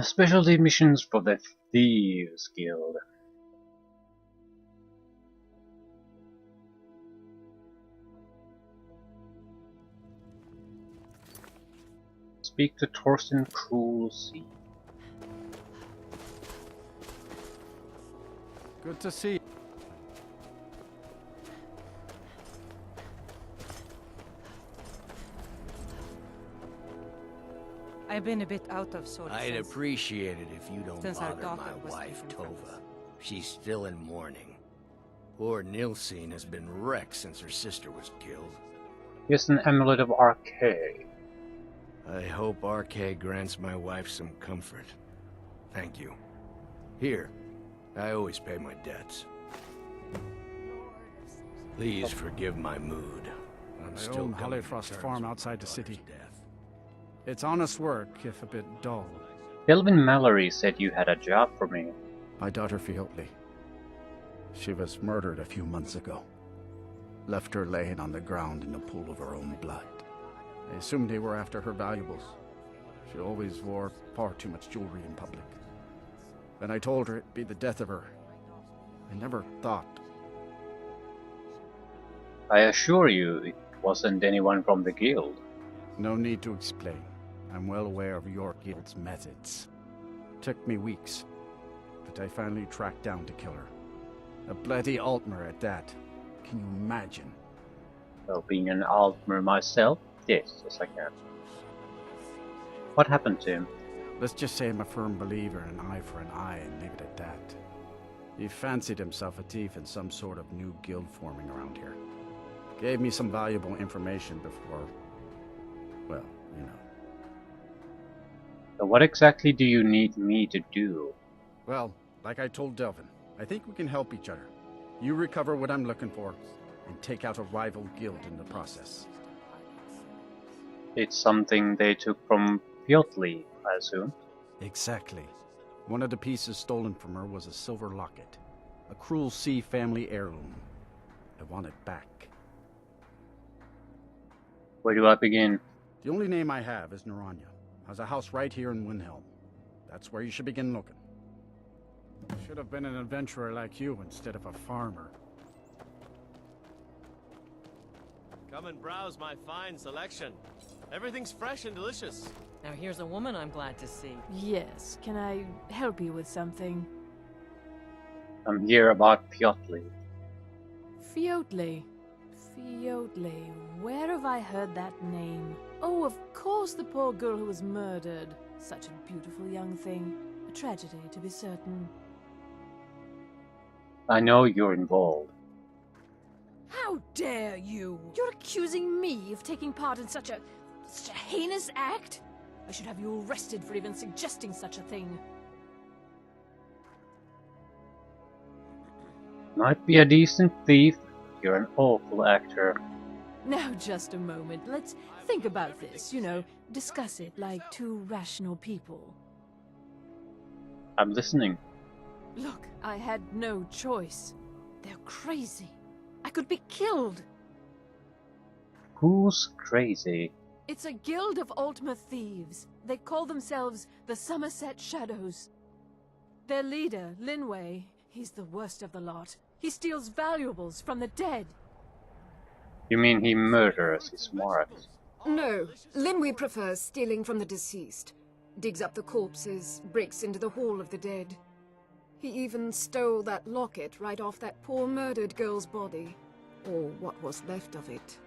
Specialty missions for the Thieves Guild. Speak to Thorsten Cruel-Sea. Good to see you. I've been a bit out of sorts. I'd appreciate it if you don't since our bother daughter my was wife, taken from Tova. us. She's still in mourning. Poor Nilsine has been wrecked since her sister was killed. Here's an amulet of Arcade. I hope RK grants my wife some comfort. Thank you. Here, I always pay my debts. Please forgive my mood. I'm I still own coming to Hollyfrost terms Farm with outside my the city. daughter's death. It's honest work, if a bit dull. Delvin Mallory said you had a job for me. My daughter Fiotli. She was murdered a few months ago. Left her laying on the ground in a pool of her own blood. I assumed they were after her valuables. She always wore far too much jewelry in public. Then I told her it'd be the death of her. I never thought. I assure you, it wasn't anyone from the guild. No need to explain. I'm well aware of your guild's methods. Took me weeks, but I finally tracked down to kill her. A bloody Altmer at that. Can you imagine? Well, being an Altmer myself, yes I can. What happened to him? Let's just say I'm a firm believer in an eye for an eye and leave it at that. He fancied himself a thief in some sort of new guild forming around here. Gave me some valuable information before, well, you know. So what exactly do you need me to do? Well, like I told Delvin, I think we can help each other. You recover what I'm looking for, and take out a rival guild in the process. It's something they took from Piotli, I assume. Exactly. One of the pieces stolen from her was a silver locket. A Cruel-Sea family heirloom. I want it back. Where do I begin? The only name I have is Naranya. Has a house right here in Windhelm. That's where you should begin looking. Should have been an adventurer like you instead of a farmer. Come and browse my fine selection. Everything's fresh and delicious. Now here's a woman I'm glad to see. Yes, can I help you with something? I'm here about Piotli. Fiotli. Fiotli. Where have I heard that name? Oh, of course, the poor girl who was murdered. Such a beautiful young thing. A tragedy, to be certain. I know you're involved. How dare you! You're accusing me of taking part in such a heinous act? I should have you arrested for even suggesting such a thing. Might be a decent thief, but you're an awful actor. Now, just a moment. Let's think about this, you know, discuss it like two rational people. I'm listening. Look, I had no choice. They're crazy. I could be killed. Who's crazy? It's a guild of Altmer thieves. They call themselves the Somerset Shadows. Their leader, Linway, he's the worst of the lot. He steals valuables from the dead. You mean he murders his wives? No, Linway prefers stealing from the deceased. Digs up the corpses, breaks into the Hall of the Dead. He even stole that locket right off that poor murdered girl's body. Or what was left of it.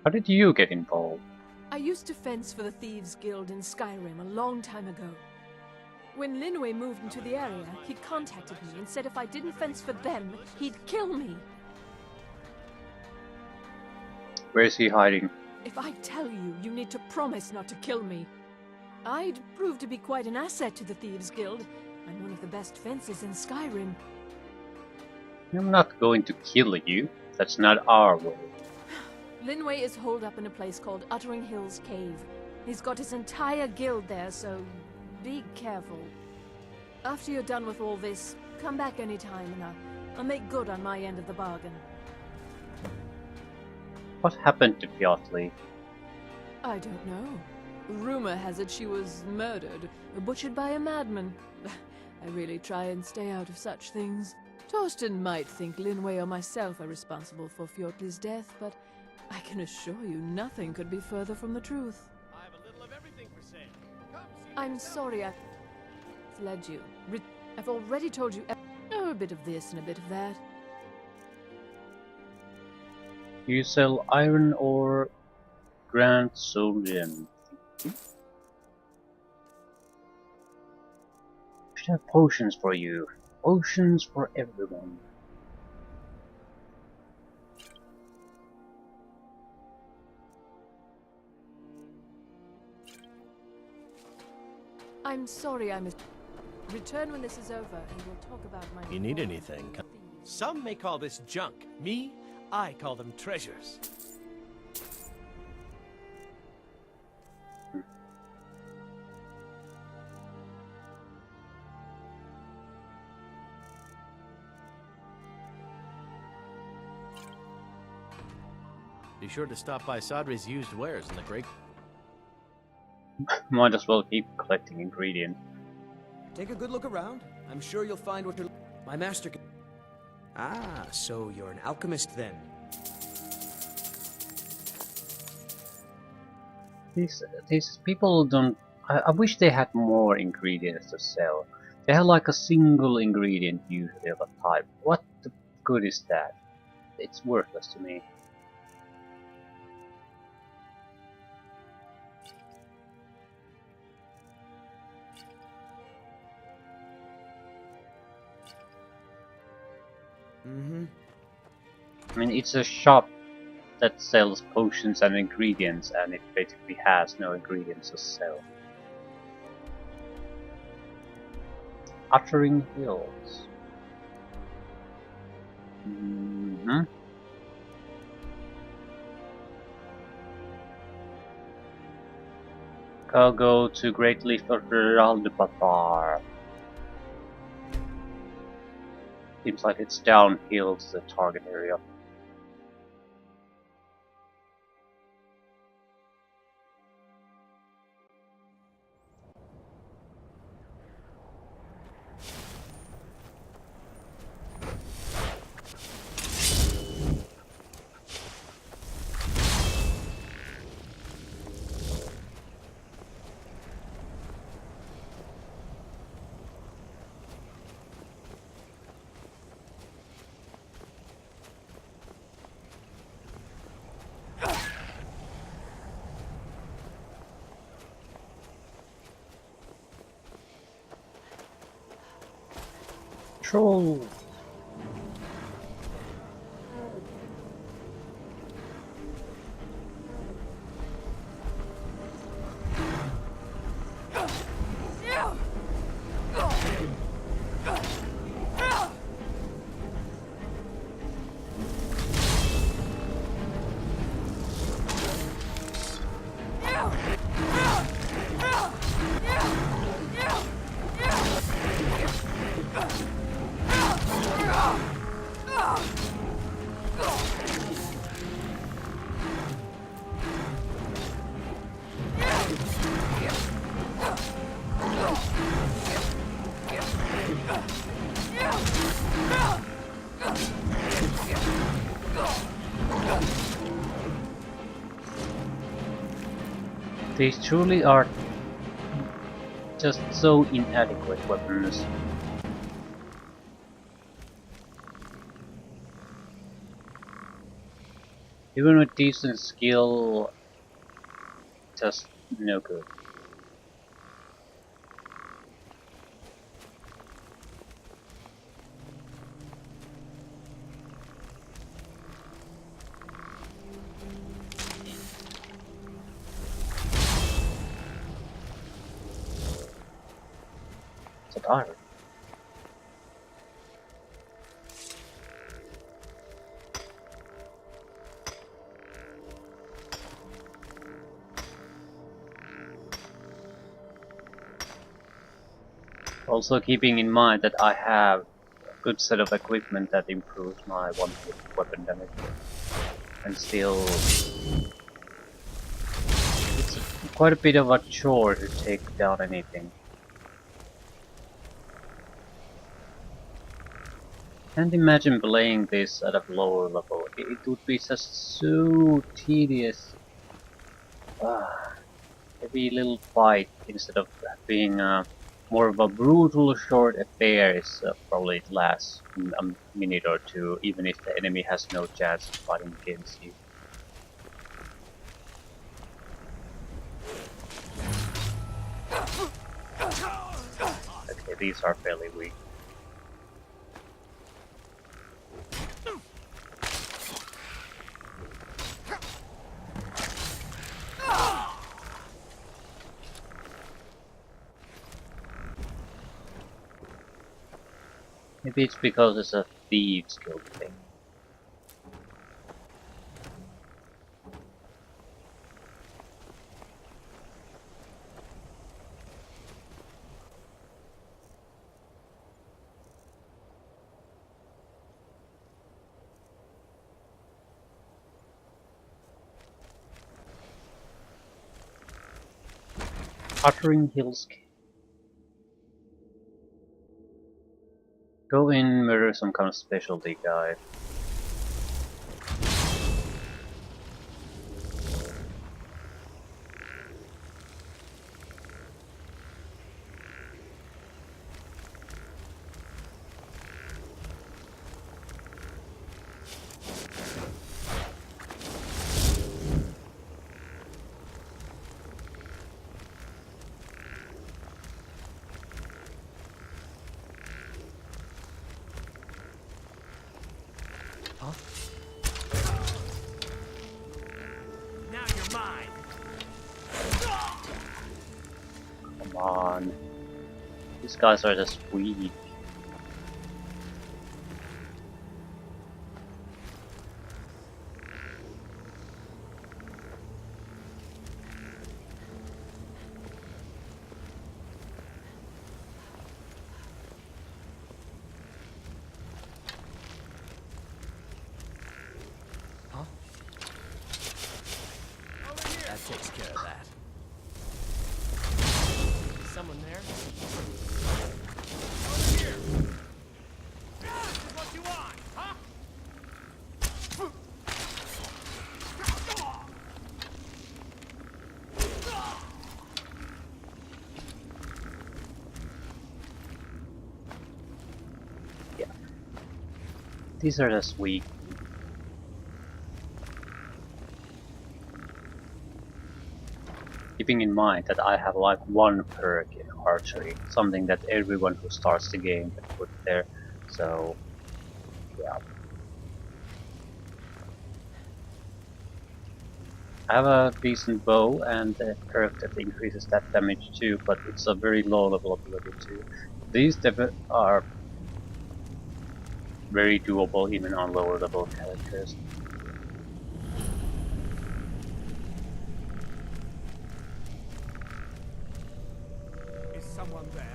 How did you get involved? I used to fence for the Thieves Guild in Skyrim a long time ago. When Linway moved into the area, he contacted me and said if I didn't fence for them, he'd kill me. Where is he hiding? If I tell you, you need to promise not to kill me. I'd prove to be quite an asset to the Thieves Guild. I'm one of the best fencers in Skyrim. I'm not going to kill you. That's not our way. Linway is holed up in a place called Uttering Hills Cave. He's got his entire guild there, so be careful. After you're done with all this, come back anytime and I'll make good on my end of the bargain. What happened to Piotli? I don't know. Rumor has it she was murdered, butchered by a madman. I really try and stay out of such things. Torsten might think Linway or myself are responsible for Fjortli's death, but I can assure you nothing could be further from the truth. I have a little of everything for sale. Come see I'm sorry I've led you. I've already told you a bit of this and a bit of that. You sell iron ore, Grand Solium. Should have potions for you. Potions for everyone. I'm sorry I missed. Return when this is over and we'll talk about my... You need anything? Some may call this junk. Me, I call them treasures. Be sure to stop by Sadri's used wares in the Great... Might as well keep collecting ingredients. Take a good look around. I'm sure you'll find what you're... My master can... Ah, so you're an alchemist then. These people don't... I wish they had more ingredients to sell. They have like a single ingredient usually of a type. What the good is that? It's worthless to me. I mean, it's a shop that sells potions and ingredients, and it basically has no ingredients to sell. Uttering Hills. I'll go to Great Leaf of Raldebathar. Seems like it's downhill to the target area. Troll. These truly are just so inadequate weapons. Even with decent skill, just no good. Iron. Also keeping in mind that I have a good set of equipment that improves my one-hit weapon damage. And still... It's quite a bit of a chore to take down anything. Can't imagine playing this at a lower level. It would be just so tedious. Every little fight, instead of being more of a brutal short affair, is probably it lasts a minute or two, even if the enemy has no chance of fighting against you. Okay, these are fairly weak. Maybe it's because it's a thieves guild thing. Uttering Hills. Go in, murder some kind of specialty guy. Now you're mine. Come on. These guys are just weak. That takes care of that. Someone there? Over here. This is what you want, huh? Yeah. These are just weak. Keeping in mind that I have like one perk in archery, something that everyone who starts the game can put there, so yeah. I have a decent bow and a perk that increases that damage too, but it's a very low level ability too. These are very doable even on lower level characters. Is someone there?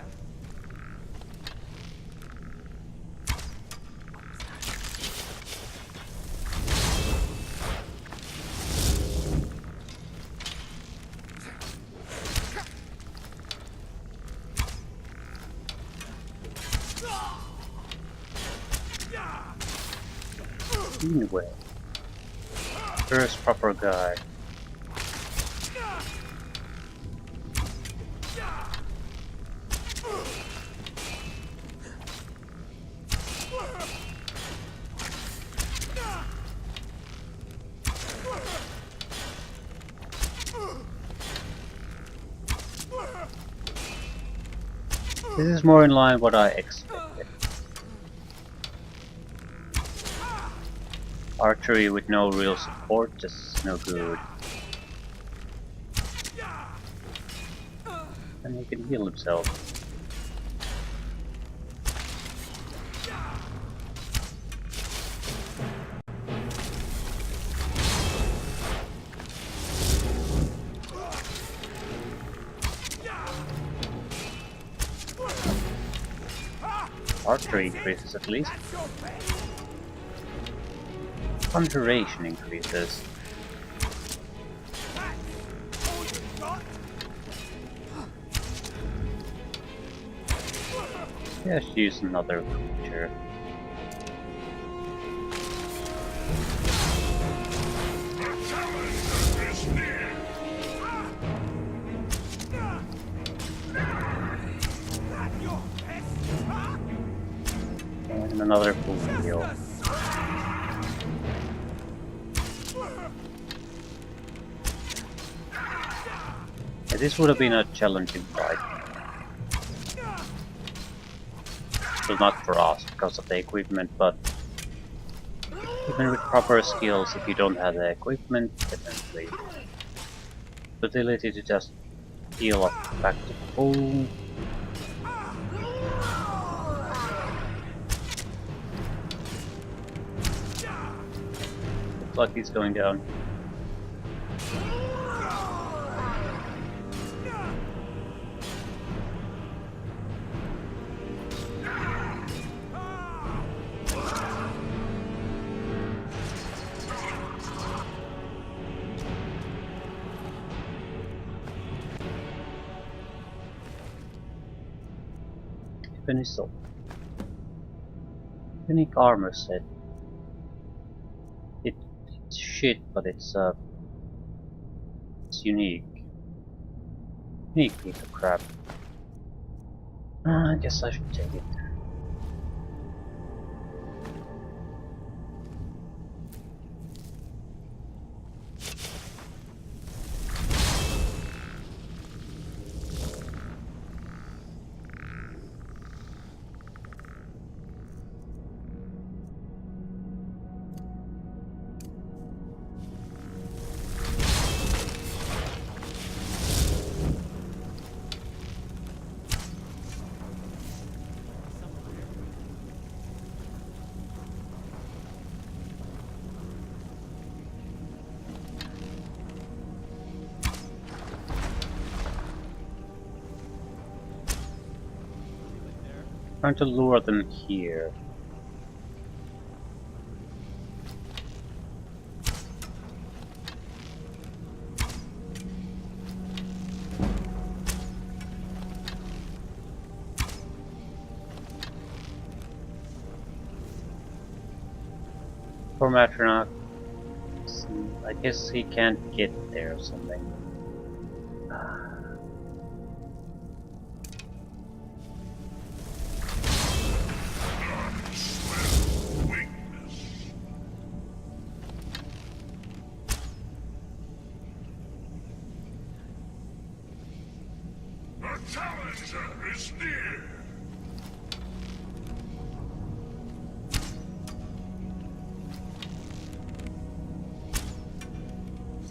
Anyway, first proper guy. This is more in line what I expected. Archery with no real support, just no good. And he can heal himself. Archery increases at least. Conjuration increases. Yes, use another creature. And another full heal. This would have been a challenging fight. Well, not for us because of the equipment, but even with proper skills, if you don't have the equipment, definitely. The ability to just heal up back to full. Looks like he's going down. Finish up. Unique armor set. It's shit, but it's unique. Unique piece of crap. I guess I should take it. Trying to lure them here. Poor Matronaut. I guess he can't get there or something. Challenger is near!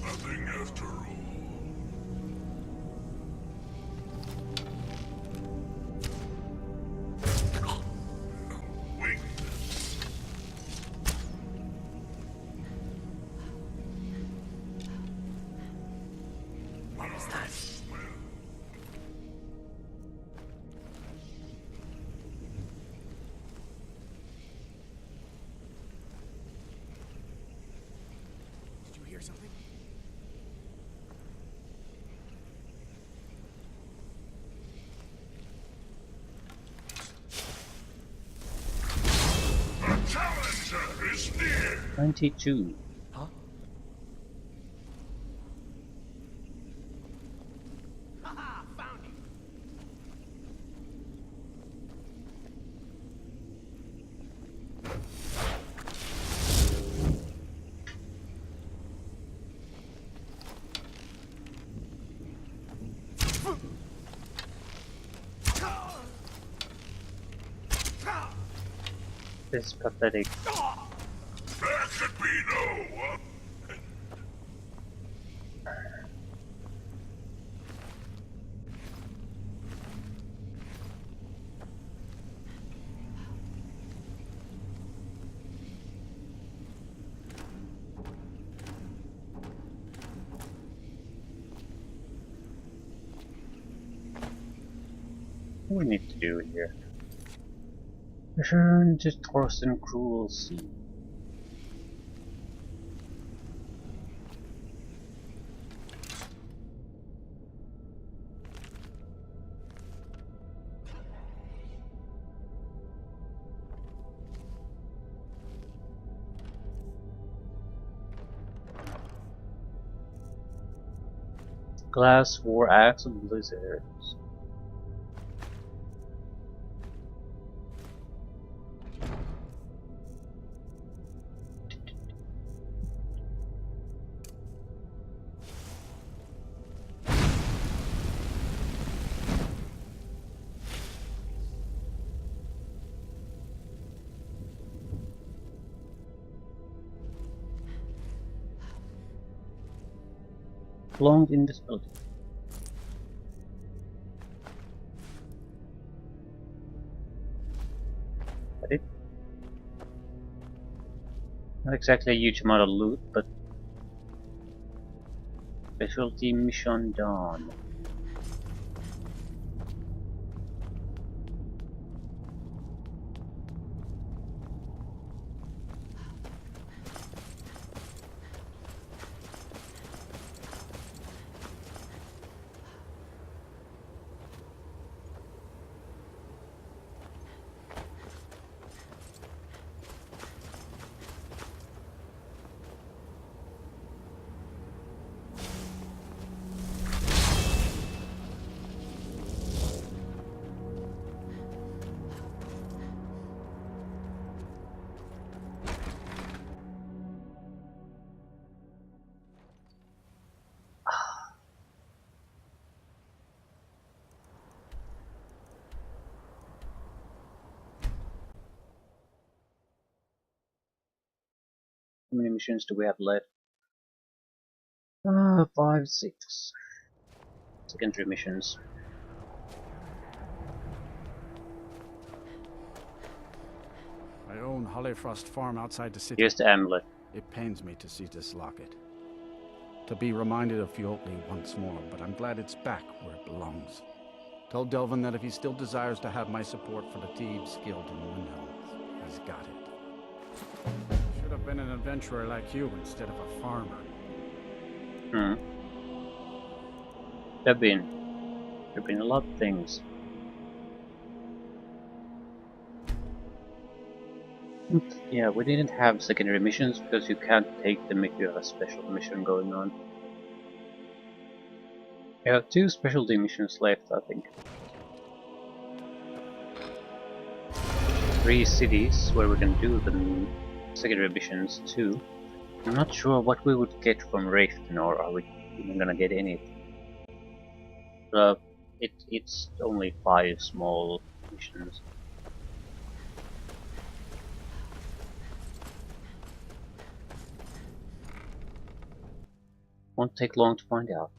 Nothing after all. Weakness. What is that? Something? The challenger is near! 92. Huh? Haha, found him. This is pathetic. There could be no one. What do we need to do here? Return to Thorsten Cruel Sea. Glass War Axe of Blizzards. Prolonged invisibility. That it? Not exactly a huge amount of loot, but specialty mission done. How many missions do we have left? 5, 6. Secondary missions. I own Hollyfrost Farm outside the city. Here's the amulet. It pains me to see this locket. To be reminded of Fjolley once more, but I'm glad it's back where it belongs. Tell Delvin that if he still desires to have my support for the Thieves Guild in Windhelm, he's got it. Should have been an adventurer like you instead of a farmer. There've been a lot of things. Yeah, we didn't have secondary missions because you can't take them if you have a special mission going on. We have 2 specialty missions left, I think. 3 cities where we can do the secondary missions too. I'm not sure what we would get from Raften, or are we even gonna get anything. It's only 5 small missions. Won't take long to find out.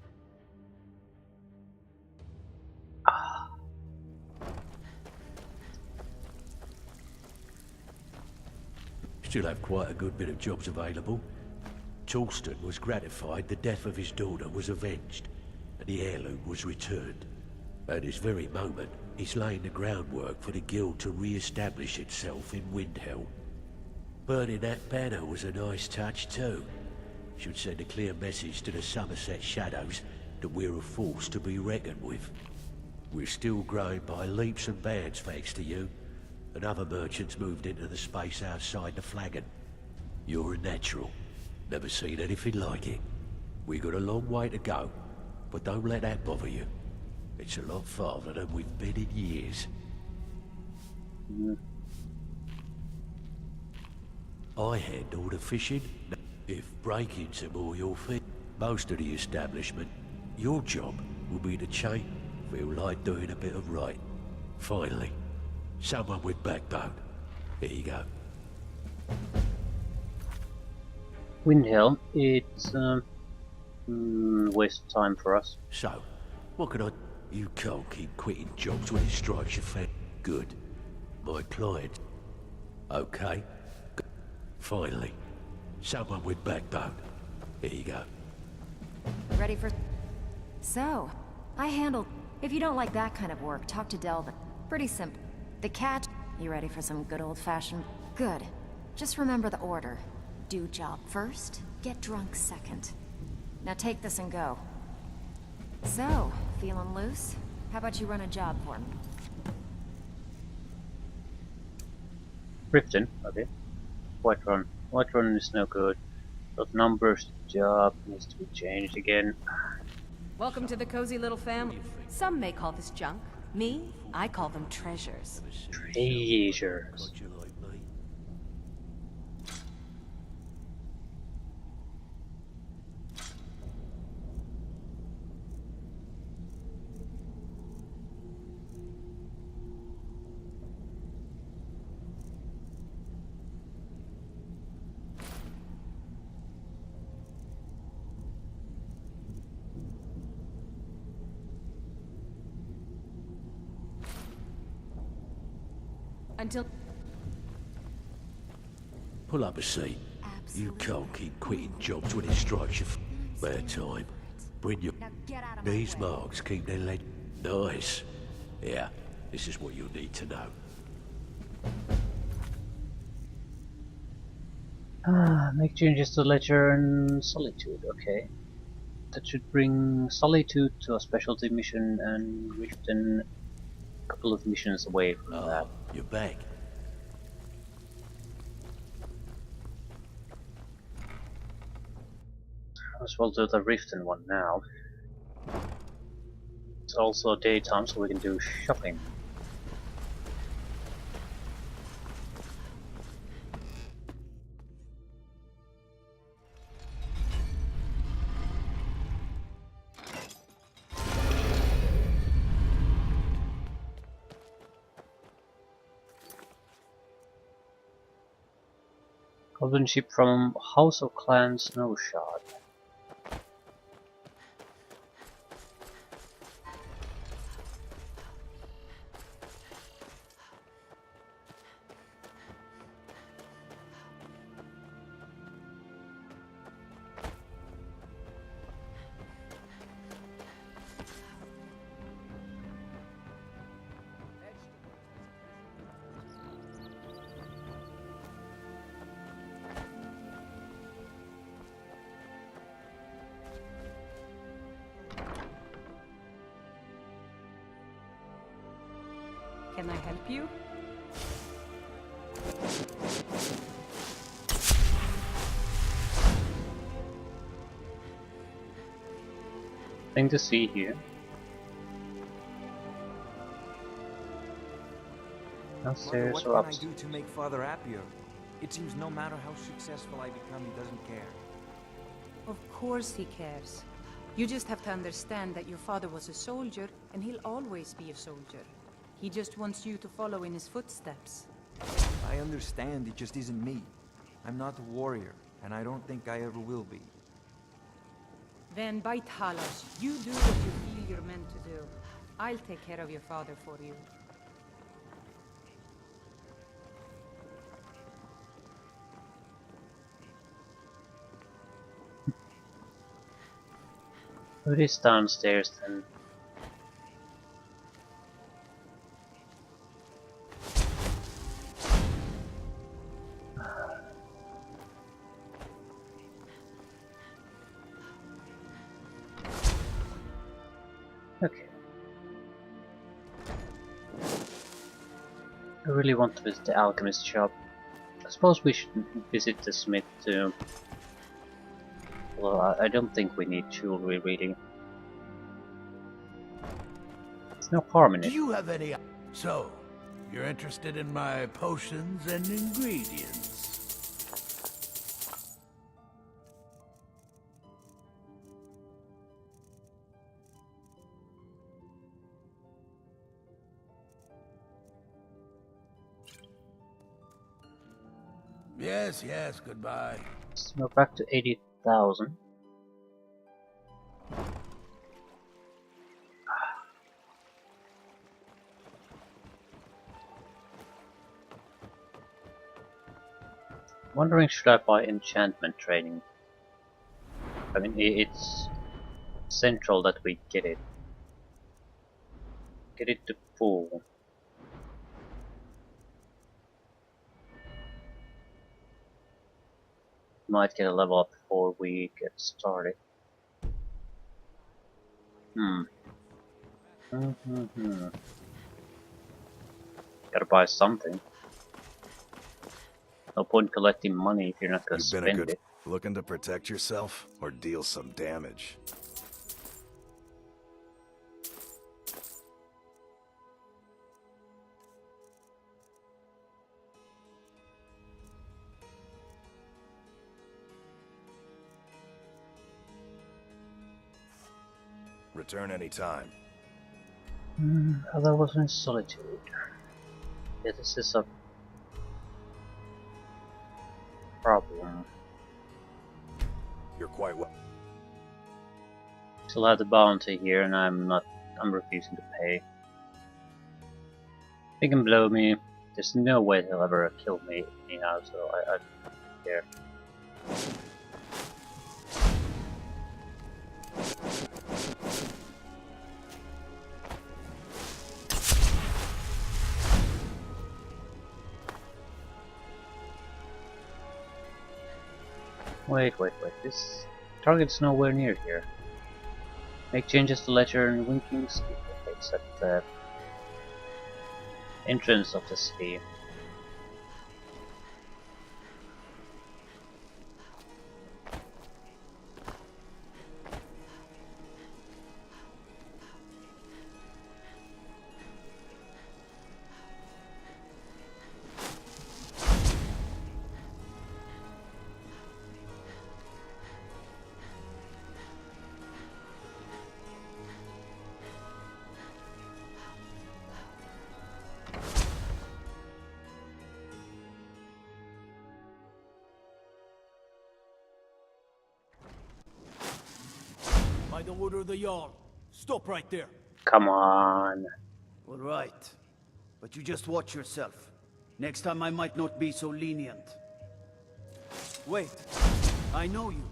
Still have quite a good bit of jobs available. Torsten was gratified the death of his daughter was avenged, and the heirloom was returned. At this very moment, he's laying the groundwork for the guild to re-establish itself in Windhelm. Burning that banner was a nice touch too. Should send a clear message to the Somerset Shadows that we're a force to be reckoned with. We're still growing by leaps and bounds thanks to you, and other merchants moved into the space outside the flagon. You're a natural. Never seen anything like it. We got a long way to go, but don't let that bother you. It's a lot farther than we've been in years. I handle the fishing. If break-ins are more your thing, most of the establishment, your job will be to chain. Feel like doing a bit of right. Finally, someone with backbone. Here you go. Windhelm, it's waste of time for us. So, what can I... You can't keep quitting jobs when it strikes your face. Good. My client. Okay. Finally, someone with backbone. Here you go. Ready for... So, I handle... If you don't like that kind of work, talk to Delvin. Pretty simple. The catch... You ready for some good old-fashioned... Good. Just remember the order. Do job first, get drunk second. Now take this and go. So, feeling loose? How about you run a job for me? Riften, okay. Whiterun. Whiterun is no good. But numbers, job needs to be changed again. Welcome to the cozy little family. Some may call this junk. Me, I call them treasures. Treasures. Until... Pull up a seat. You can't keep quitting jobs when it strikes you. Bad time. Bring your... These marks keep their leg... Nice. Yeah, this is what you'll need to know. Make changes to Ledger and Solitude, okay. That should bring Solitude to a specialty mission and Riften a couple of missions away from that. You're back. As well do the Riften one now. It's also daytime, so we can do shopping. Golden ship from House of Clan Snowshard. Can I help you? Thing to see here. Downstairs What or can I do to make Father happier? It seems no matter how successful I become, he doesn't care. Of course he cares. You just have to understand that your father was a soldier, and he'll always be a soldier. He just wants you to follow in his footsteps. I understand, it just isn't me. I'm not a warrior, and I don't think I ever will be. Then bite Halos. You do what you feel you're meant to do. I'll take care of your father for you. It is downstairs then. Okay. I really want to visit the alchemist shop. I suppose we should visit the smith too. Well, I don't think we need jewelry really. There's no harm in it. Do you have any... So, you're interested in my potions and ingredients? Yes, yes, goodbye. So we're back to 80,000. Wondering, should I buy enchantment training? I mean, it's central that we get it. Get it to full. Might get a level up before we get started. Gotta buy something. No point collecting money if you're not gonna spend it. Looking to protect yourself or deal some damage? Return anytime. Other was in solitude. Yeah, this is a problem. You're quite well. Still have the bounty here, and I'm refusing to pay. He can blow me. There's no way he'll ever kill me anyhow, so I don't care. Wait. This target's nowhere near here. Make changes to ledger and winking speed effects at the entrance of the city. By the order of the Jarl. Stop right there. Come on. All right. But you just watch yourself. Next time I might not be so lenient. Wait. I know you.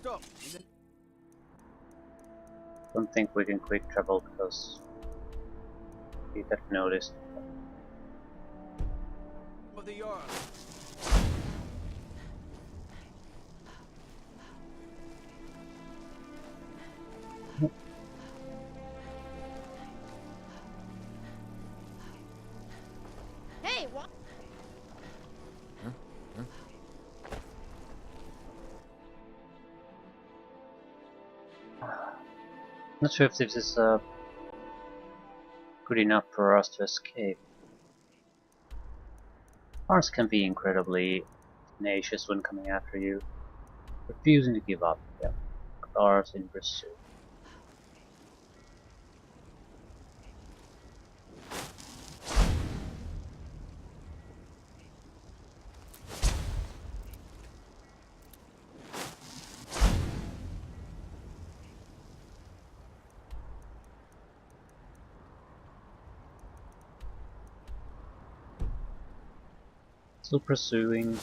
Stop. Don't think we can quick travel because he got noticed. Of the Jarl. Hey, what? Not sure if this is good enough for us to escape. Mars can be incredibly tenacious when coming after you, refusing to give up. Yeah, Mars in pursuit. Still pursuing.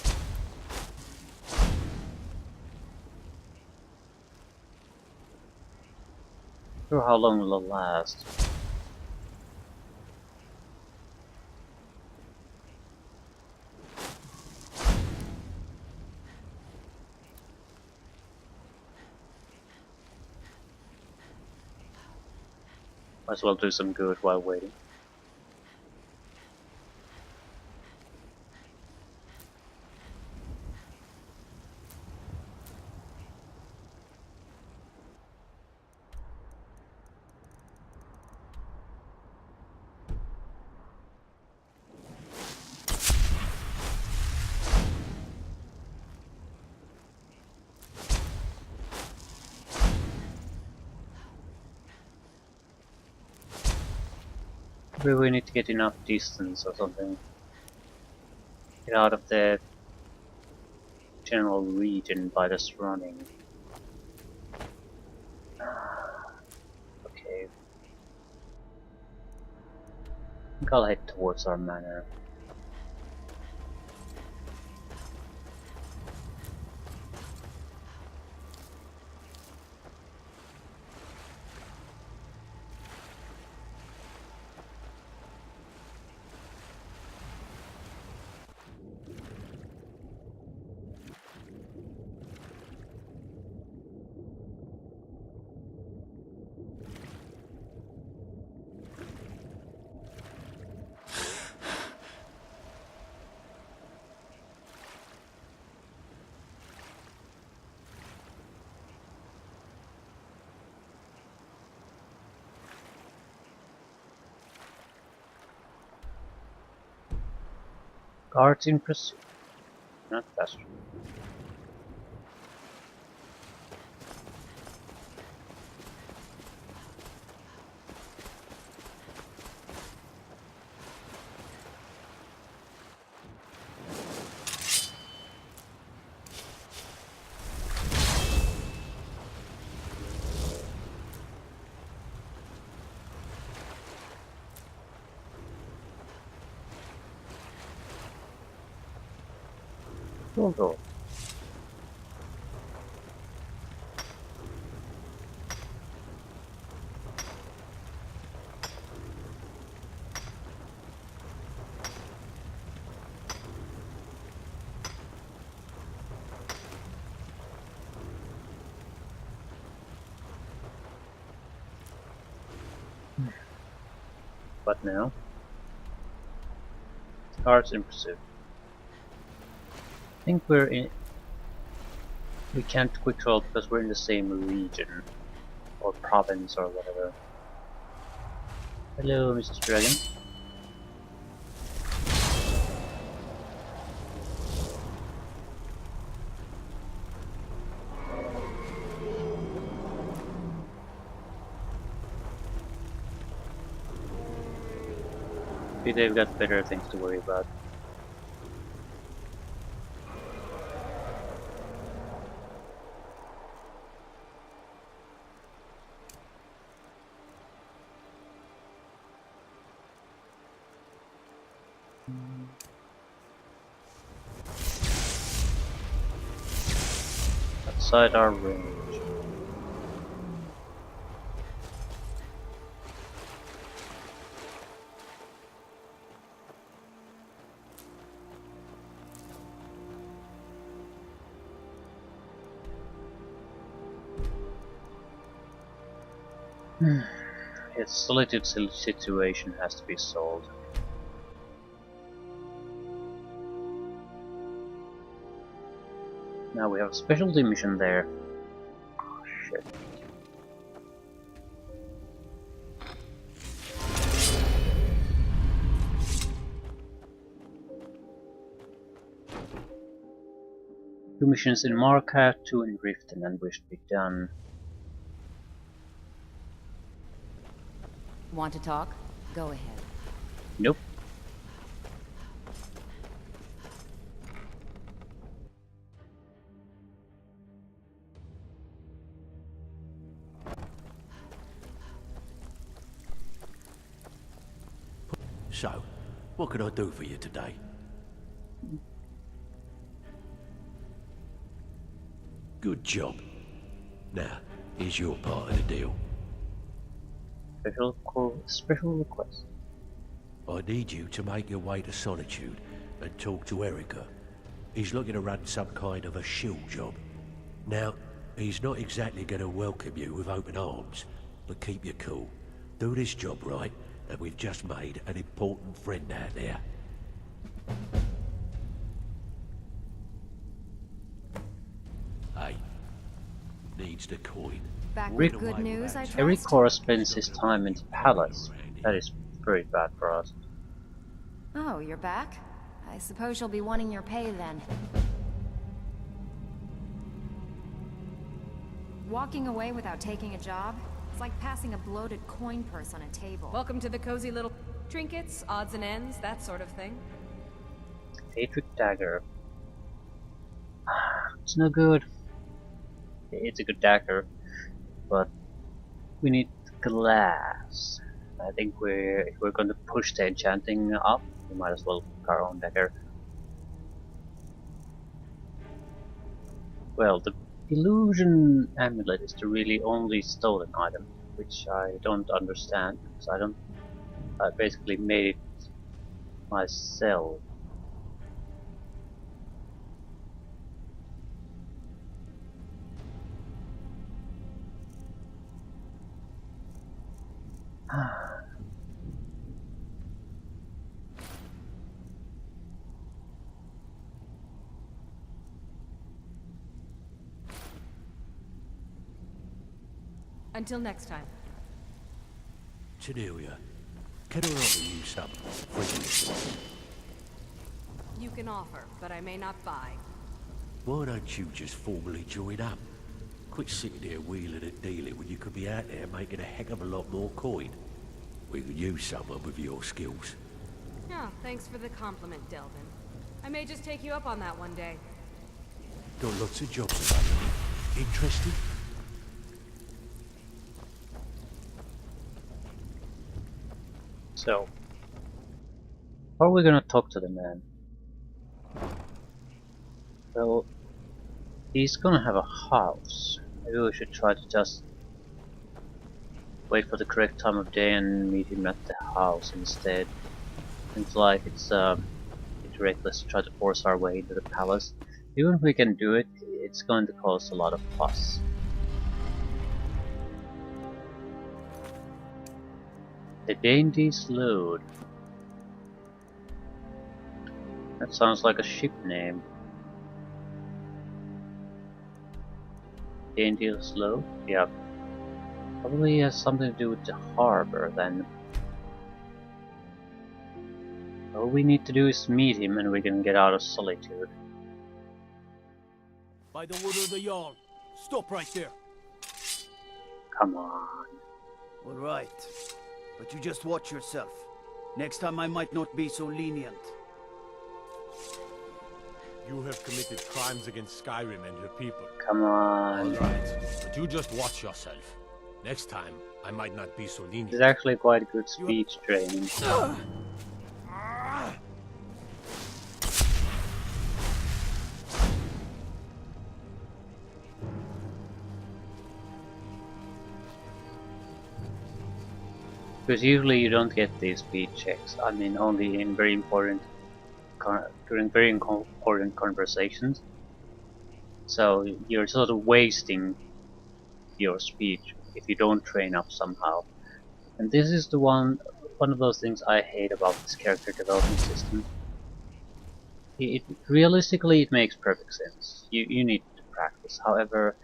Sure, how long will it last? Might as well do some good while waiting. Maybe we need to get enough distance or something. Get out of the general region by just running. Okay. I think I'll head towards our manor. Guards in pursuit. Not faster. Go. But now, guards in pursuit. I think we can't quick roll because we're in the same region or province or whatever. Hello, Mr. Dragon. Maybe they've got better things to worry about. Outside our range. Its solitude situation has to be solved. Now we have a specialty mission there. Oh, shit. Two missions in Marka, two in Rift, and then we should be done. Want to talk? Go ahead. Nope. So, what can I do for you today? Good job. Now, here's your part of the deal. Special request. I need you to make your way to Solitude and talk to Erica. He's looking to run some kind of a shield job. Now, he's not exactly going to welcome you with open arms, but keep your cool. Do this job right, and we've just made an important friend out there. Hey, needs the coin. Back with good news, I trust? Eric spends his time in the palace. That is very bad for us. Oh, you're back? I suppose you'll be wanting your pay then. Walking away without taking a job? It's like passing a bloated coin purse on a table. Welcome to the cozy little trinkets, odds and ends, that sort of thing. Patrick Dagger. It's no good. It's a good dagger, but we need glass. I think if we're going to push the enchanting up, we might as well pick our own dagger. Well, the illusion amulet is the really only stolen item, which I don't understand because I basically made it myself. Until next time. Cornelia, can I offer you some free? You can offer, but I may not buy. Why don't you just formally join up? Quit sitting there wheeling and dealing when you could be out there making a heck of a lot more coin. We could use someone with your skills. Oh, thanks for the compliment, Delvin. I may just take you up on that one day. Got lots of jobs available. Interested? So, how are we gonna talk to the man? Well, he's gonna have a house. Maybe we should try to just wait for the correct time of day and meet him at the house instead. Seems like it's reckless to try to force our way into the palace. Even if we can do it, it's going to cause a lot of fuss. The Dainty Sload. That sounds like a ship name. Dainty Sload? Yeah. Probably has something to do with the harbor then. All we need to do is meet him and we can get out of solitude. By the order of the Jarl, stop right there. Come on. All right. But you just watch yourself. Next time I might not be so lenient. You have committed crimes against Skyrim and your people. Come on. Alright, but you just watch yourself. Next time, I might not be so lenient. It's actually quite good speech training. Because usually you don't get these speed checks. I mean, only in very important, during very important conversations. So you're sort of wasting your speech if you don't train up somehow. And this is the one of those things I hate about this character development system. Realistically, it makes perfect sense. You need to practice. However,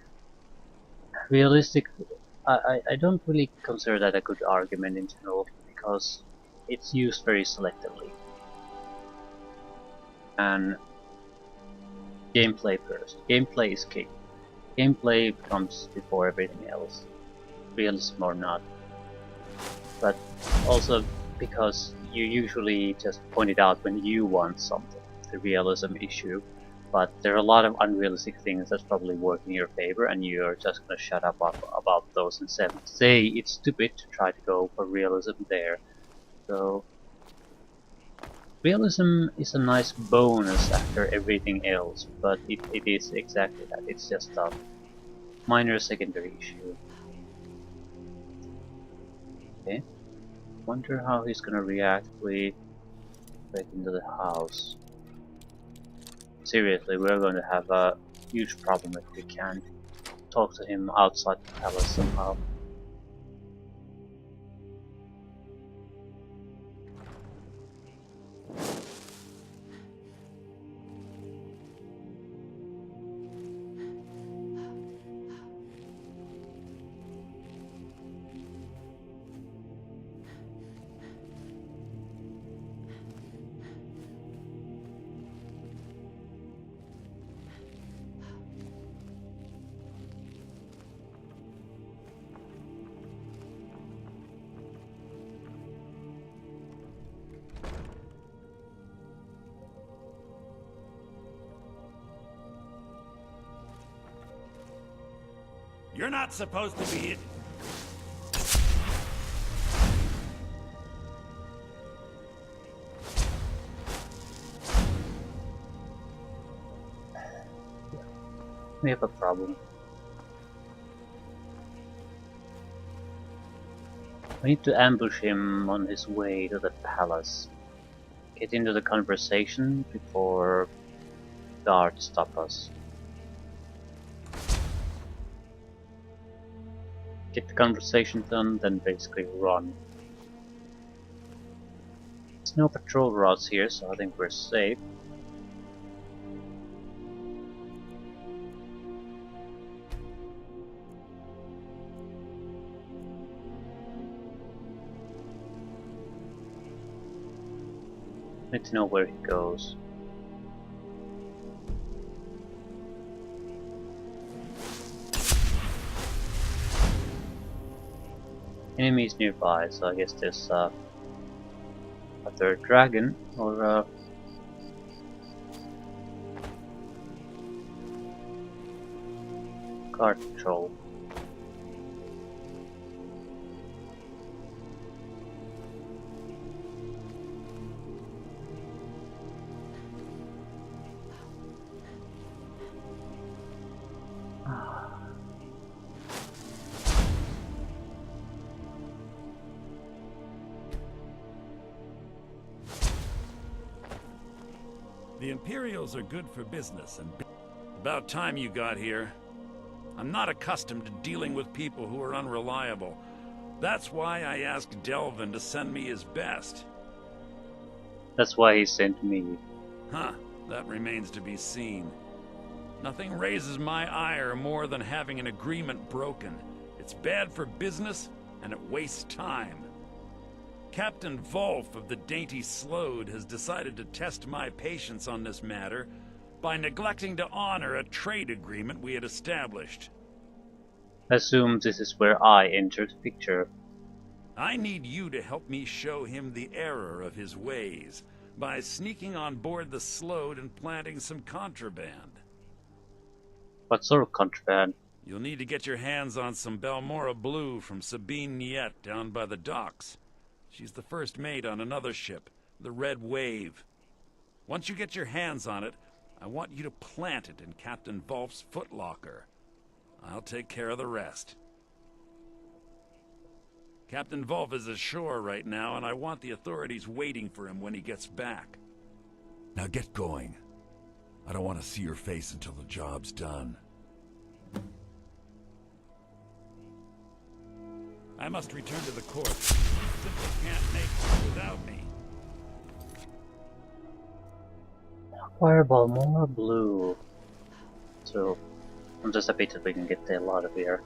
realistically, I don't really consider that a good argument in general because it's used very selectively. And gameplay first. Gameplay is king. Gameplay comes before everything else, realism or not. But also because you usually just point it out when you want something, the realism issue. But there are a lot of unrealistic things that probably work in your favor, and you're just gonna shut up about those and say it's stupid to try to go for realism there. So realism is a nice bonus after everything else, but it is exactly that. It's just a minor secondary issue. Okay. Wonder how he's gonna react if we break into the house. Seriously, we're going to have a huge problem if we can't talk to him outside the palace somehow. You're not supposed to be it. We have a problem. We need to ambush him on his way to the palace. Get into the conversation before guards stop us. Get the conversation done, then basically run. There's no patrol routes here, so I think we're safe. Need to know where he goes. enemies nearby, so I guess there's a third dragon or a guard patrol. The Imperials are good for business, and about time you got here. I'm not accustomed to dealing with people who are unreliable. That's why I asked Delvin to send me his best. That's why he sent me. Huh, that remains to be seen. Nothing raises my ire more than having an agreement broken. It's bad for business, and it wastes time. Captain Wolf of the Dainty Slode has decided to test my patience on this matter by neglecting to honor a trade agreement we had established. Assume this is where I entered the picture. I need you to help me show him the error of his ways by sneaking on board the Slode and planting some contraband. What sort of contraband? You'll need to get your hands on some Balmora Blue from Sabine Niet down by the docks. She's the first mate on another ship, the Red Wave. Once you get your hands on it, I want you to plant it in Captain Wolf's footlocker. I'll take care of the rest. Captain Wolf is ashore right now, and I want the authorities waiting for him when he gets back. Now get going. I don't want to see your face until the job's done. I must return to the court. Simply can't make it without me. Fireball more blue. So I'm just happy that we can get the hell out of here.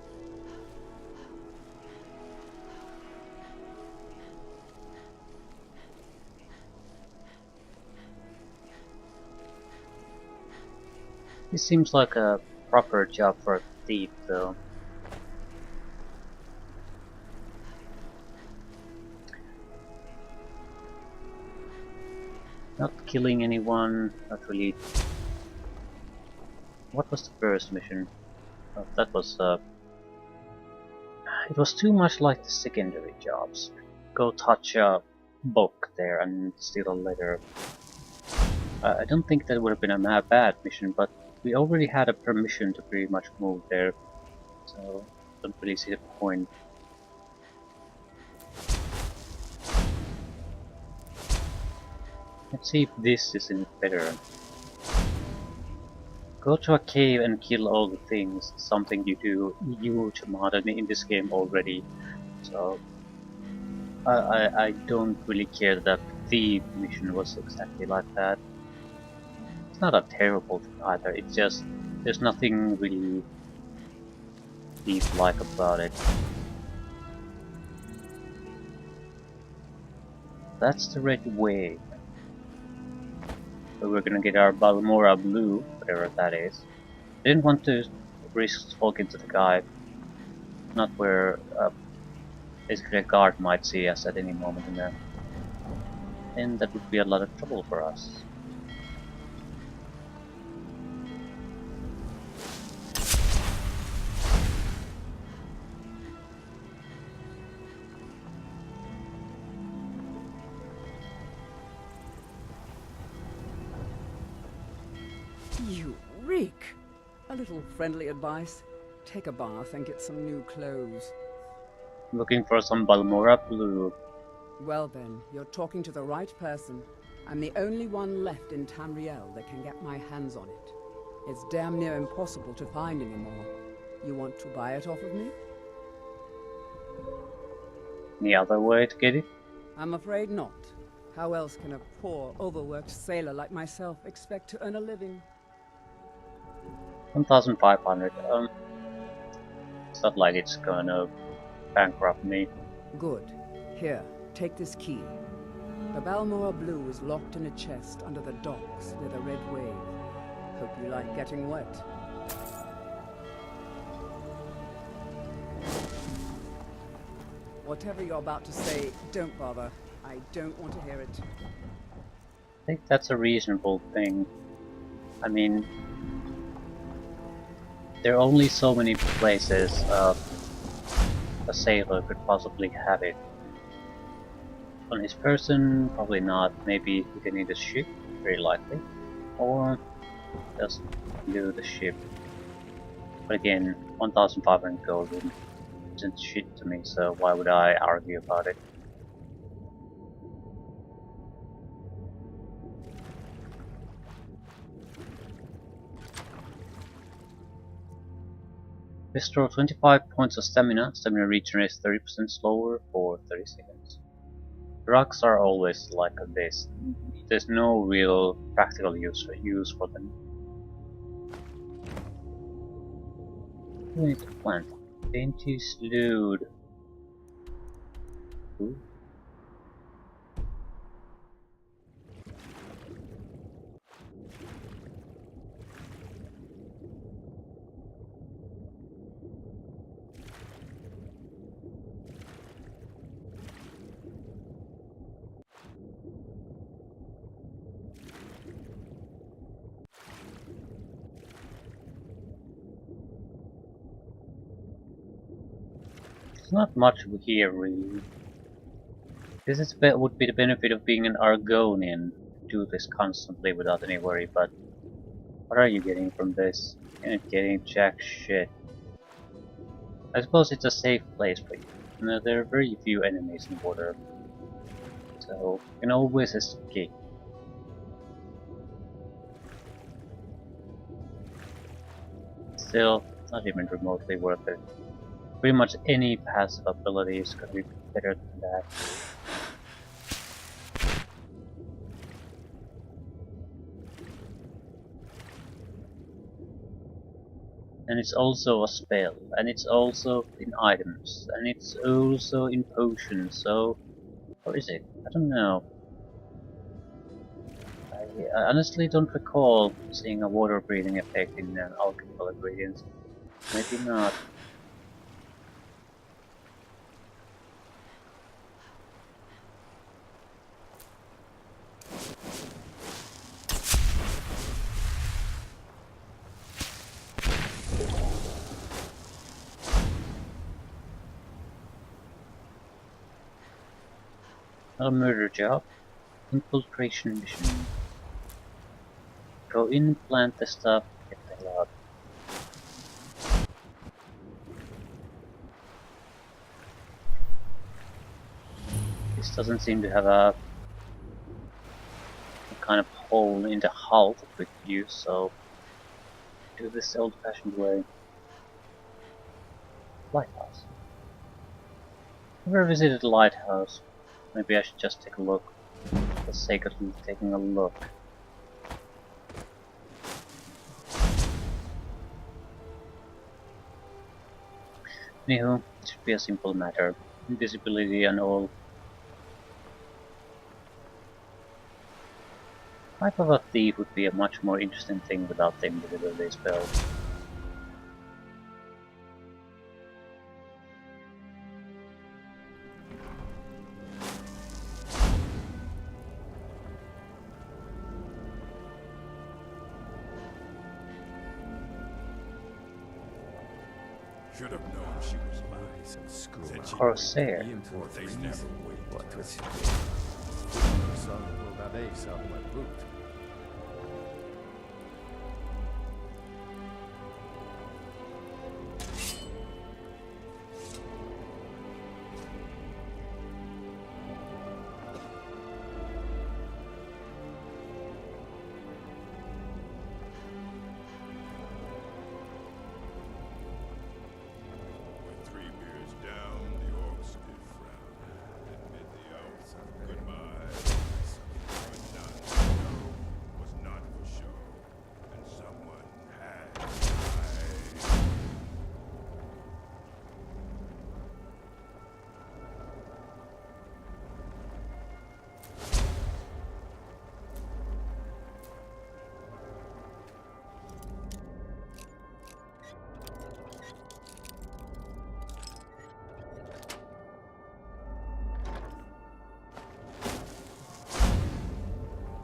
This seems like a proper job for a thief, though. Not killing anyone, not really. What was the first mission? Oh, that was it was too much like the secondary jobs. Go touch a book there and steal a letter. I don't think that would have been a bad mission, but we already had a permission to pretty much move there, so I don't really see the point. Let's see if this is any better. Go to a cave and kill all the things. Something you do huge amount in this game already. So I don't really care that the mission was exactly like that. It's not a terrible thing either. It's just there's nothing really thief-like about it. That's the Red Wave. So we're gonna get our Balmora Blue, whatever that is. Didn't want to risk talking to the guy. Not where basically a guard might see us at any moment in there. And that would be a lot of trouble for us. You reek! A little friendly advice. Take a bath and get some new clothes. Looking for some Balmora Blue. Well then, you're talking to the right person. I'm the only one left in Tamriel that can get my hands on it. It's damn near impossible to find anymore. You want to buy it off of me? Any other way to get it? I'm afraid not. How else can a poor, overworked sailor like myself expect to earn a living? 1,500. It's not like it's gonna bankrupt me. Good. Here, take this key. The Balmora Blue is locked in a chest under the docks near the Red Wave. Hope you like getting wet. Whatever you're about to say, don't bother. I don't want to hear it. I think that's a reasonable thing. I mean, there are only so many places a sailor could possibly have it. On his person, probably not. Maybe he can need a ship, very likely. Or just do the ship. But again, 1,500 gold isn't shit to me, so why would I argue about it? Restore 25 points of stamina. Stamina regenerates 30% slower for 30 seconds. Drugs are always like this. There's no real practical use for them. We need to plant. Dainty Slood. Ooh. Not much here really. This is would be the benefit of being an Argonian. Do this constantly without any worry, but what are you getting from this? You're not getting jack shit. I suppose it's a safe place for you. No, there are very few enemies in water, so you can always escape. Still, not even remotely worth it. Pretty much any passive abilities could be better than that. And it's also a spell, and it's also in items, and it's also in potions, so... Or is it? I don't know. I honestly don't recall seeing a water breathing effect in alchemical ingredients. Maybe not. Not a murder job. Infiltration mission. Go in, plant the stuff, get the hell out. This doesn't seem to have a kind of hole in the hull that we could use, so do this old-fashioned way. Lighthouse. Never visited a lighthouse. Maybe I should just take a look. For the sake of taking a look. Anywho, it should be a simple matter. Invisibility and all. Life of a thief would be a much more interesting thing without the invisibility spell. Should have known she was lying. Corsair. They never wait. What was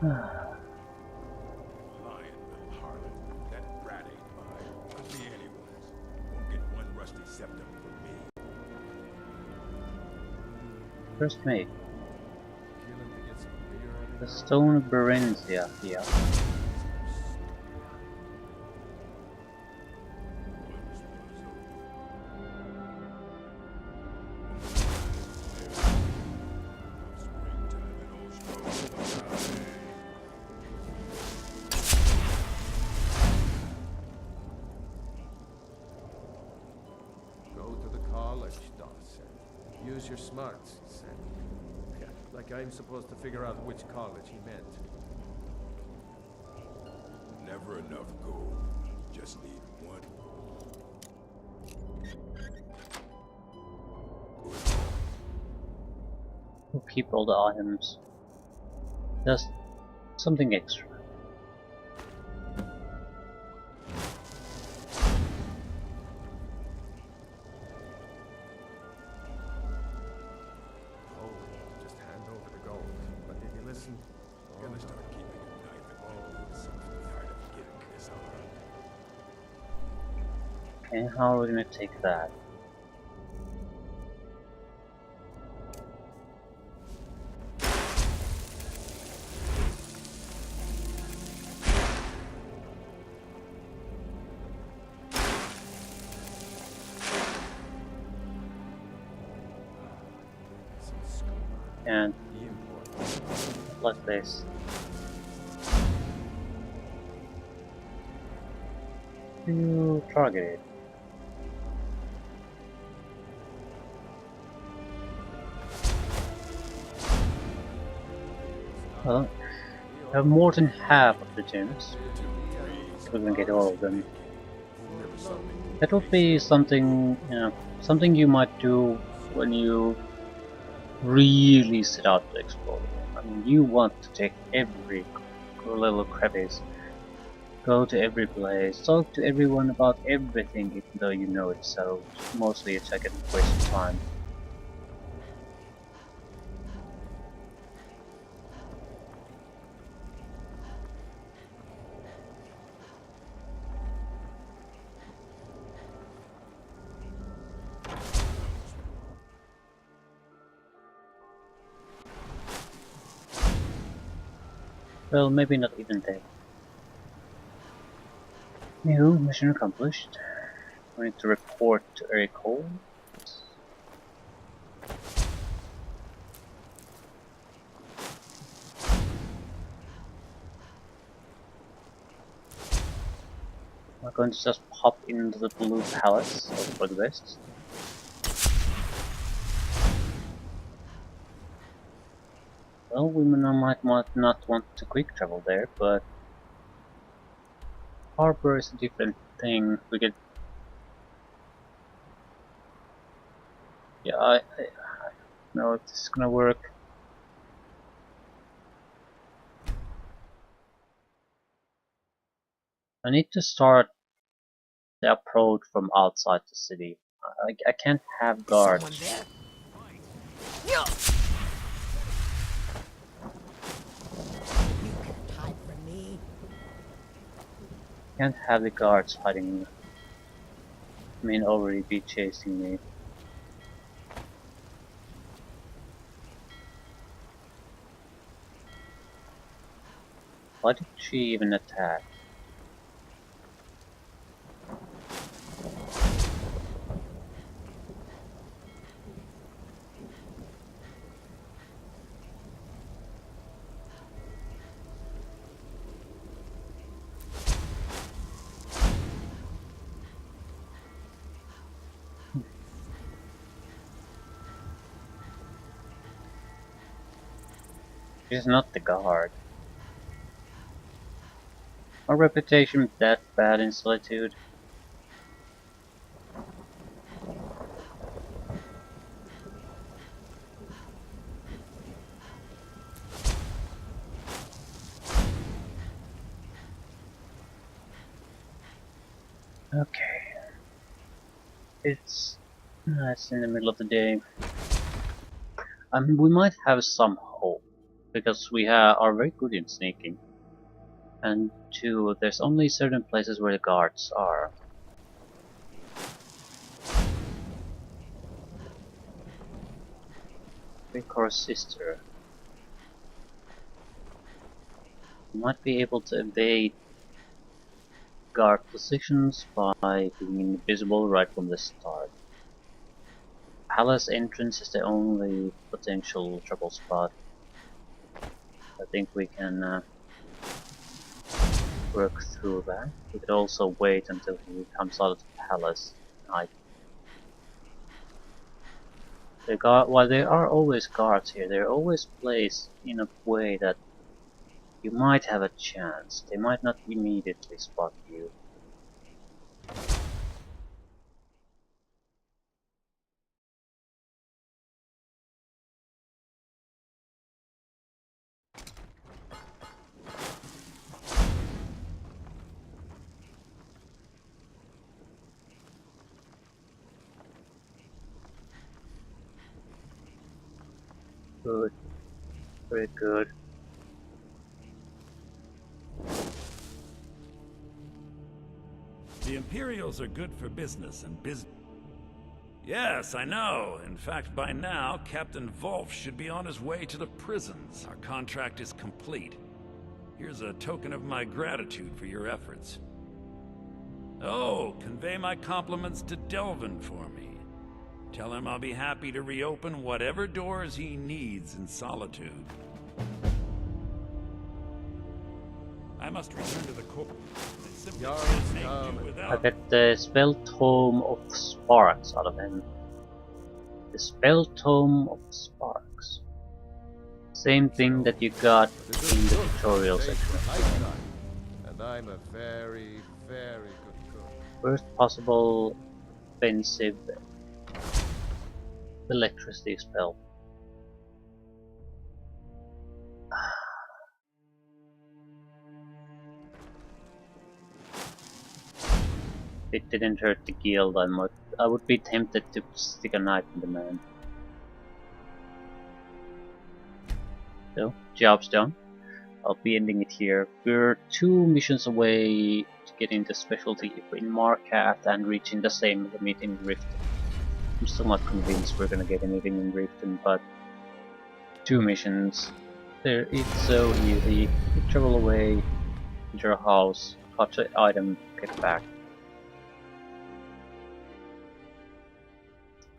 That rat ain't mine. Could be anyone's. Won't get one rusty septum from me. First mate. The Stone of Berencia here. Go to the college, Dawson. Use your smarts, he said. Yeah, like I'm supposed to figure out which college he meant. Never enough gold. Just need one. We'll keep all the items. Just something extra. Oh, just hand over the gold. But did you listen? Gonna start keeping a knife and so tired of getting this out. Okay, how are we gonna take that? And like this. You target it. Well, we have more than half of the gems. We're gonna get all of them. That would be something, something you might do when you really set out to explore. I mean, you want to take every little crevice, go to every place, talk to everyone about everything, even though you know it, so mostly it's like a waste of time. Well, maybe not even there. New mission accomplished. We need to report to Eric Hall. We're going to just pop into the Blue Palace, hope for the best. Well, we might not want to quick travel there, but harbor is a different thing. We get, yeah, I don't know if this is gonna work. I need to start the approach from outside the city. I can't have guards. Can't have the guards hiding me. I mean, already be chasing me. Why did she even attack? She's not the guard. My reputation that bad in Solitude? Okay. It's in the middle of the day. I mean, we might have some hope. because we are very good in sneaking. And two, there's only certain places where the guards are. Vicar's sister. You might be able to evade guard positions by being invisible right from the start. Palace entrance is the only potential trouble spot. I think we can work through that. We could also wait until he comes out of the palace. While there are always guards here, they're always placed in a way that you might have a chance. They might not immediately spot you. Good. Very good. The Imperials are good for business and Yes, I know. In fact, by now, Captain Wolf should be on his way to the prisons. Our contract is complete. Here's a token of my gratitude for your efforts. Oh, convey my compliments to Delvin for me. Tell him I'll be happy to reopen whatever doors he needs in Solitude. I must return to the court. I get the Spell Tome of Sparks out of him. The Spell Tome of Sparks. Same thing that you got in the tutorial section of the game. And I'm a very, very good cook. First possible offensive electricity spell. It didn't hurt the guild. I would be tempted to stick a knife in the man. So, job's done. I'll be ending it here. We're 2 missions away to getting the specialty in Markath and reaching the same limit in Riften. I'm still not convinced we're gonna get anything in Riften, but 2 missions. It's so easy. You travel away, enter a house, touch an item, get back.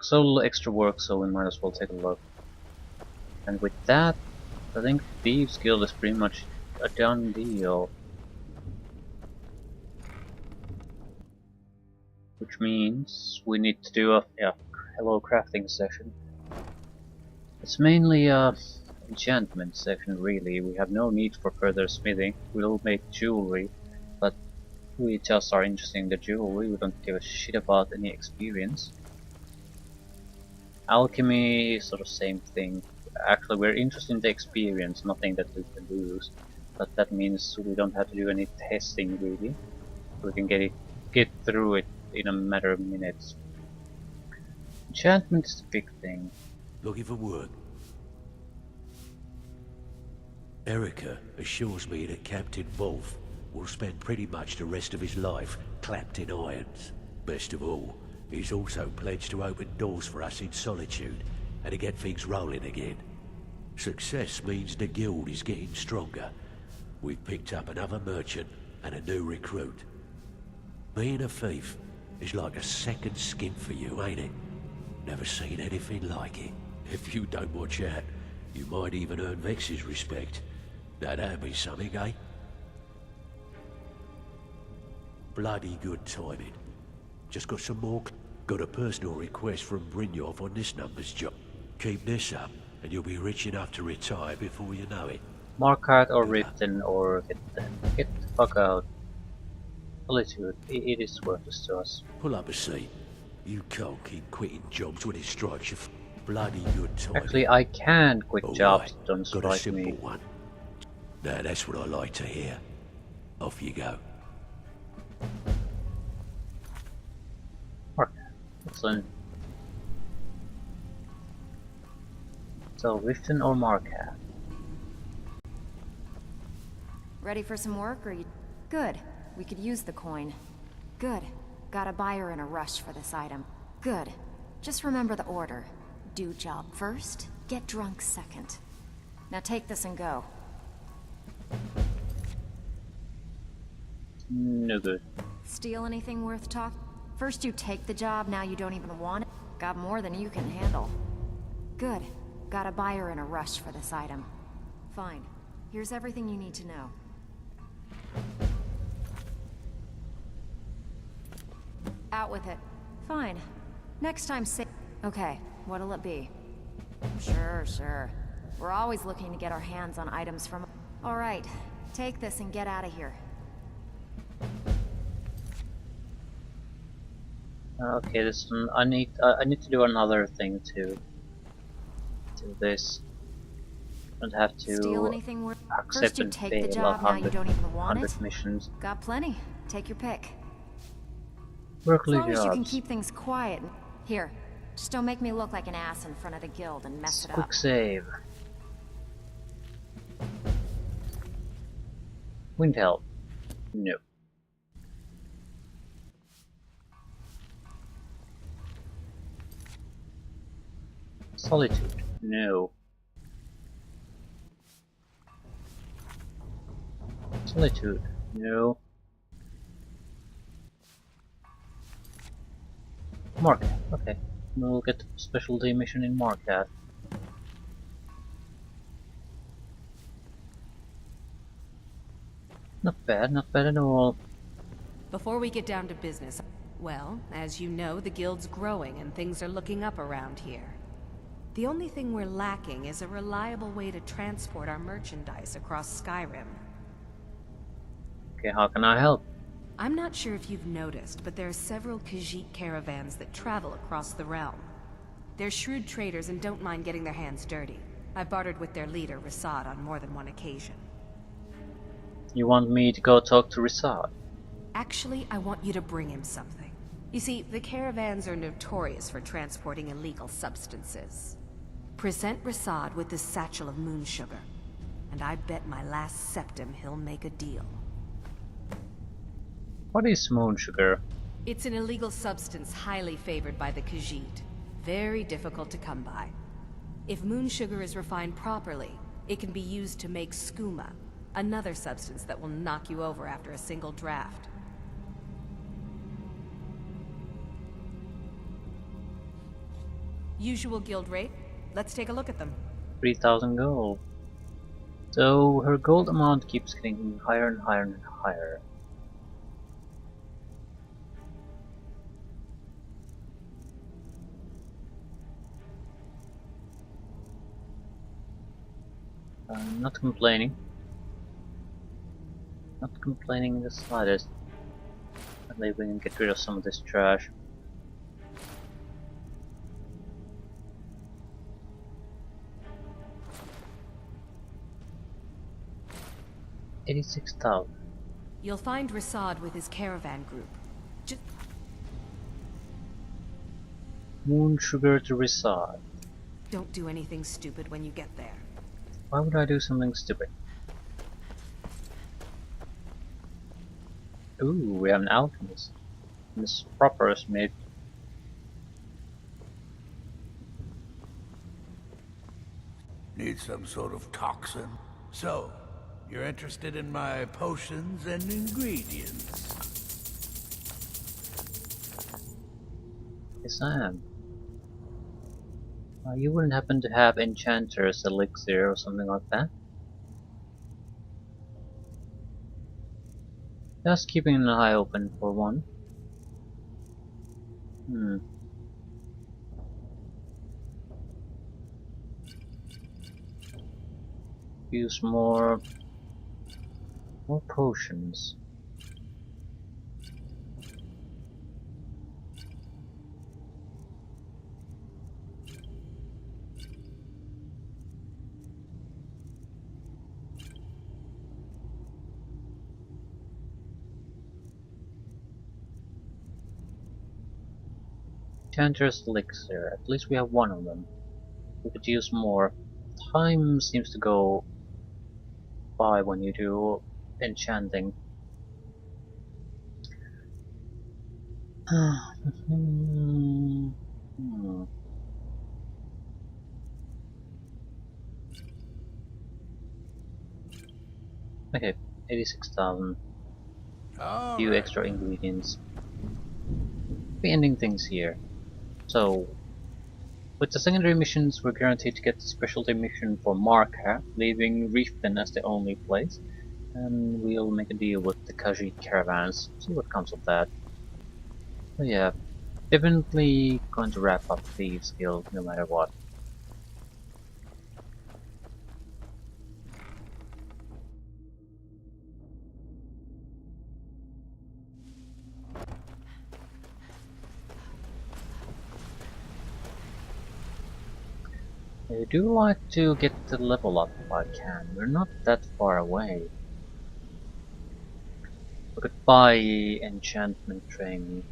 So little extra work, so we might as well take a look. And with that, I think Thieves Guild is pretty much a done deal. Which means we need to do a hello crafting session. It's mainly a enchantment session really. We have no need for further smithing. We'll make jewelry, but we just are interested in the jewelry. We don't give a shit about any experience. Alchemy is sort of same thing. Actually, we're interested in the experience, nothing that we can lose. But that means we don't have to do any testing really. We can get through it in a matter of minutes. Enchantment is the big thing. Looking for work. Erica assures me that Captain Wolf will spend pretty much the rest of his life clapped in irons. Best of all, he's also pledged to open doors for us in Solitude and to get things rolling again. Success means the guild is getting stronger. We've picked up another merchant and a new recruit. Being a thief is like a second skin for you, ain't it? Never seen anything like it. If you don't watch out, you might even earn Vex's respect. Now that'd be something, eh? Bloody good timing. Just got some more. Got a personal request from Brynjolf on this numbers job. Keep this up, and you'll be rich enough to retire before you know it. Markath or Riften or get the fuck out. Solitude, it is worthless to us. Pull up a seat. You can't keep quitting jobs when it strikes you. Bloody good timing. Actually, I can quit jobs that don't got a strike me. simple one. Now that's what I like to hear. Off you go. Excellent. So, Riften or Markath? Ready for some work, or you... Good. We could use the coin. Good. Got a buyer in a rush for this item. Good. Just remember the order. Do job first, get drunk second. Now take this and go. No good. Steal anything worth talk? First you take the job, now you don't even want it. Got more than you can handle. Good. Got a buyer in a rush for this item. Fine. Here's everything you need to know. Out with it. Fine. Next time say... Okay, what'll it be? Sure. We're always looking to get our hands on items from... Alright, take this and get out of here. Okay, this one, I need to do another thing to this. Don't have to Steal anything worth... accept First you and take the fail job, now you 100, don't even want 100 it? missions. Got plenty. Take your pick. Workly As long as you can jobs. keep things quiet. Here, just don't make me look like an ass in front of the guild and mess it up. Quick save. Wind help. No. Solitude. No. Solitude. No. Market. Okay. We'll get specialty mission in Market. Not bad at all. Before we get down to business, well, as you know, the guild's growing and things are looking up around here. The only thing we're lacking is a reliable way to transport our merchandise across Skyrim. Okay, how can I help? I'm not sure if you've noticed, but there are several Khajiit caravans that travel across the realm. They're shrewd traders and don't mind getting their hands dirty. I've bartered with their leader, Rasad, on more than one occasion. You want me to go talk to Rasad? Actually, I want you to bring him something. You see, the caravans are notorious for transporting illegal substances. Present Rasad with this satchel of moon sugar, and I bet my last septim he'll make a deal. What is moon sugar? It's an illegal substance highly favored by the Khajiit. Very difficult to come by. If moon sugar is refined properly, it can be used to make skooma, another substance that will knock you over after a single draft. Usual guild rate. Let's take a look at them. 3,000 gold. So her gold amount keeps getting higher and higher and higher. I'm not complaining. Not complaining in the slightest. At least we can get rid of some of this trash. $86,000. You'll find Rasad with his caravan group. Just Moon sugar to Rasad. don't do anything stupid when you get there. Why would I do something stupid? Ooh, we have an alchemist. Miss Proper Smith. Need some sort of toxin? So, you're interested in my potions and ingredients? Yes, I am. You wouldn't happen to have Enchanter's Elixir or something like that? Just keeping an eye open for one. Use more potions. Enchanter's Elixir. At least we have one of them. We could use more. Time seems to go by when you do enchanting. Okay, 86,000. Few Alright. extra ingredients. Be ending things here. So, with the secondary missions, we're guaranteed to get the specialty mission for Marka, leaving Reefton as the only place. And we'll make a deal with the Khajiit caravans, see what comes of that. So yeah, definitely going to wrap up Thieves Guild no matter what. I do like to get the level up if I can, we're not that far away. We could buy enchantment training.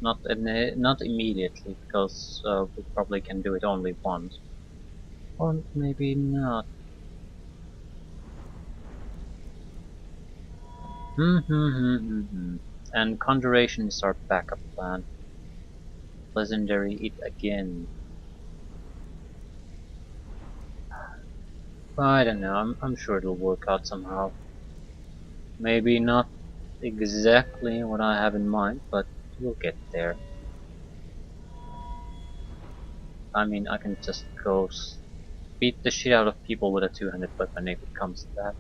Not immediately, because we probably can do it only once. Or maybe not. And Conjuration is our backup plan. Legendary it again. I don't know, I'm sure it'll work out somehow. Maybe not exactly what I have in mind, but we'll get there. I mean, I can just go beat the shit out of people with a two-handed weapon if it comes to that.